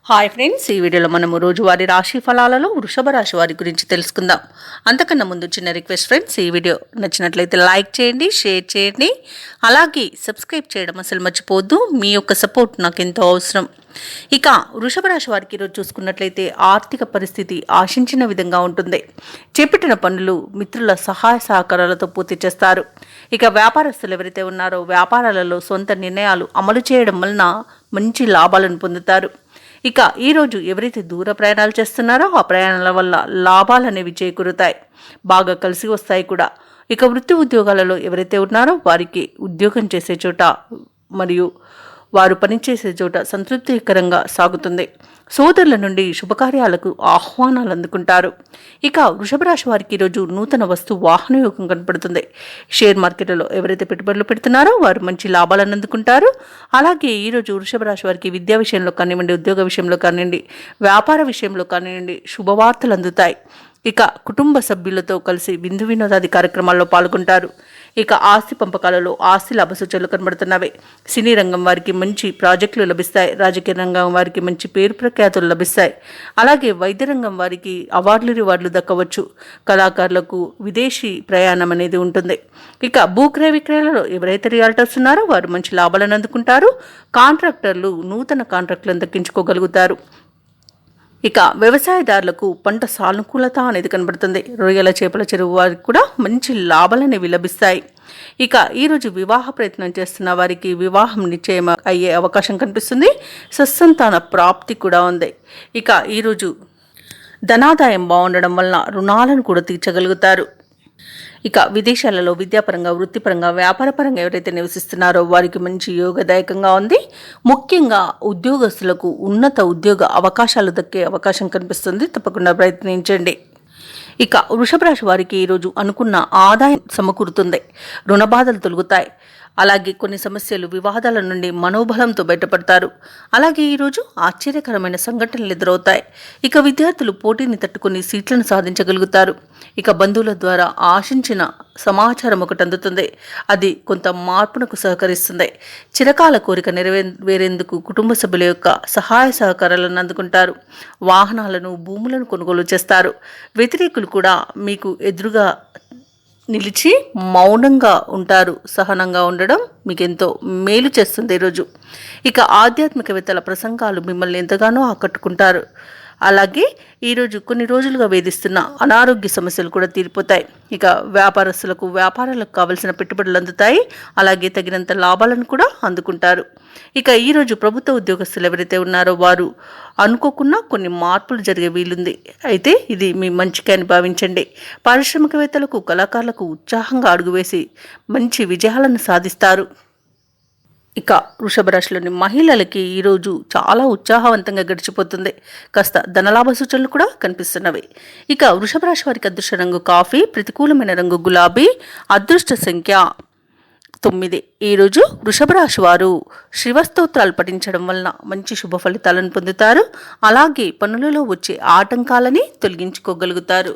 Hi friends, ఈ వీడియోలో మనము రోజువారీ రాశి ఫలాలలో వృషభ రాశి వారి గురించి తెలుసుకుందాం. అంతకన్నా ముందు చిన్న రిక్వెస్ట్ ఫ్రెండ్స్, ఈ వీడియో నచ్చినట్లయితే లైక్ చేయండి, షేర్ చేయండి, అలాగే సబ్స్క్రైబ్ చేయడం అసలు మర్చిపోవద్దు. మీ యొక్క సపోర్ట్ నాకు ఎంతో అవసరం. ఇక వృషభ రాశి వారికి ఈరోజు చూసుకున్నట్లయితే ఆర్థిక పరిస్థితి ఆశించిన విధంగా ఉంటుంది. చేపట్టిన పనులు మిత్రుల సహాయ సహకారాలతో పూర్తి చేస్తారు. ఇక వ్యాపారస్తులు ఎవరైతే ఉన్నారో వ్యాపారాలలో సొంత నిర్ణయాలు అమలు చేయడం వలన మంచి లాభాలను పొందుతారు. ఇక ఈరోజు ఎవరైతే దూర ప్రయాణాలు చేస్తున్నారో ఆ ప్రయాణాల వల్ల లాభాలు అనేవి చేకూరుతాయి, బాగా కలిసి వస్తాయి కూడా. ఇక వృత్తి ఉద్యోగాలలో ఎవరైతే ఉన్నారో వారికి ఉద్యోగం చేసే చోట మరియు వారు పనిచేసే చోట సంతృప్తికరంగా సాగుతుంది. సోదరుల నుండి శుభకార్యాలకు ఆహ్వానాలు అందుకుంటారు. ఇక వృషభ రాశి వారికి ఈరోజు నూతన వస్తు వాహన యోగం కనపడుతుంది. షేర్ మార్కెట్లో ఎవరైతే పెట్టుబడులు పెడుతున్నారో వారు మంచి లాభాలను అందుకుంటారు. అలాగే ఈరోజు వృషభ రాశి వారికి విద్యా విషయంలో కానివ్వండి, ఉద్యోగ విషయంలో కానివ్వండి, వ్యాపార విషయంలో కానివ్వండి శుభవార్తలు అందుతాయి. ఇక కుటుంబ సభ్యులతో కలిసి విందు వినోదాది కార్యక్రమాల్లో పాల్గొంటారు. ఇక ఆస్తి పంపకాలలో ఆస్తి లాభ సూచనలు కనబడుతున్నవి. సినీ రంగం వారికి మంచి ప్రాజెక్టులు లభిస్తాయి. రాజకీయ రంగం వారికి మంచి పేరు ప్రఖ్యాతులు లభిస్తాయి. అలాగే వైద్య రంగం వారికి రివార్డులు దక్కవచ్చు. కళాకారులకు విదేశీ ప్రయాణం అనేది ఉంటుంది. ఇక భూక్రయ విక్రయాలలో ఎవరైతే రియాల్టర్స్ ఉన్నారో వారు మంచి లాభాలను అందుకుంటారు. కాంట్రాక్టర్లు నూతన కాంట్రాక్టులను దక్కించుకోగలుగుతారు. ఇక వ్యవసాయదారులకు పంట సానుకూలత అనేది కనబడుతుంది. రొయ్యల చేపల చెరువు వారికి కూడా మంచి లాభాలనేవి లభిస్తాయి. ఇక ఈరోజు వివాహ ప్రయత్నం చేస్తున్న వారికి వివాహం నిశ్చయం అయ్యే అవకాశం కనిపిస్తుంది. సత్సంతాన ప్రాప్తి కూడా ఉంది. ఇక ఈరోజు ధనాదాయం బాగుండడం వలన రుణాలను కూడా తీర్చగలుగుతారు. ఇక విదేశాలలో విద్యాపరంగా, వృత్తిపరంగా, వ్యాపారపరంగా ఎవరైతే నివసిస్తున్నారో వారికి మంచి యోగదాయకంగా ఉంది. ముఖ్యంగా ఉద్యోగస్తులకు ఉన్నత ఉద్యోగ అవకాశాలు దక్కే అవకాశం కనిపిస్తుంది. తప్పకుండా ప్రయత్నించండి. ఇక వృషభ రాశి వారికి ఈరోజు అనుకున్న ఆదాయం సమకూరుతుంది. రుణ బాధలు తొలగుతాయి. అలాగే కొన్ని సమస్యలు, వివాదాల నుండి మనోబలంతో బయటపడతారు. అలాగే ఈరోజు ఆశ్చర్యకరమైన సంఘటనలు ఎదురవుతాయి. ఇక విద్యార్థులు పోటీని తట్టుకుని సీట్లను సాధించగలుగుతారు. ఇక బంధువుల ద్వారా ఆశించిన సమాచారం ఒకటి అందుతుంది. అది కొంత మార్పునకు సహకరిస్తుంది. చిరకాల కోరిక నెరవేరేందుకు కుటుంబ సభ్యుల యొక్క సహాయ సహకారాలను అందుకుంటారు. వాహనాలను, భూములను కొనుగోలు చేస్తారు. వ్యతిరేకులు కూడా మీకు ఎదురుగా నిలిచి మౌనంగా ఉంటారు. సహనంగా ఉండడం మీకు ఎంతో మేలు చేస్తుంది ఈరోజు. ఇక ఆధ్యాత్మికవేత్తల ప్రసంగాలు మిమ్మల్ని ఎంతగానో ఆకట్టుకుంటారు. అలాగే ఈరోజు కొన్ని రోజులుగా వేధిస్తున్న అనారోగ్య సమస్యలు కూడా తీరిపోతాయి. ఇక వ్యాపారస్తులకు వ్యాపారాలకు కావలసిన పెట్టుబడులు అందుతాయి. అలాగే తగినంత లాభాలను కూడా అందుకుంటారు. ఇక ఈరోజు ప్రభుత్వ ఉద్యోగస్తులు ఎవరైతే ఉన్నారో వారు అనుకోకుండా కొన్ని మార్పులు జరిగే వీలుంది. అయితే ఇది మీ మంచిగా అని భావించండి. పారిశ్రామికవేత్తలకు, కళాకారులకు ఉత్సాహంగా అడుగువేసి మంచి విజయాలను సాధిస్తారు. ఇక వృషభ రాశిలోని మహిళలకి ఈరోజు చాలా ఉత్సాహవంతంగా గడిచిపోతుంది. కాస్త ధనలాభ సూచనలు కూడా కనిపిస్తున్నవి. ఇక వృషభ రాశి వారికి అదృష్ట రంగు కాఫీ, ప్రతికూలమైన రంగు గులాబీ, అదృష్ట సంఖ్య 9. ఈరోజు వృషభ రాశి వారు శివస్తోత్రాలు పఠించడం వలన మంచి శుభ ఫలితాలను పొందుతారు. అలాగే పనులలో వచ్చే ఆటంకాలని తొలగించుకోగలుగుతారు.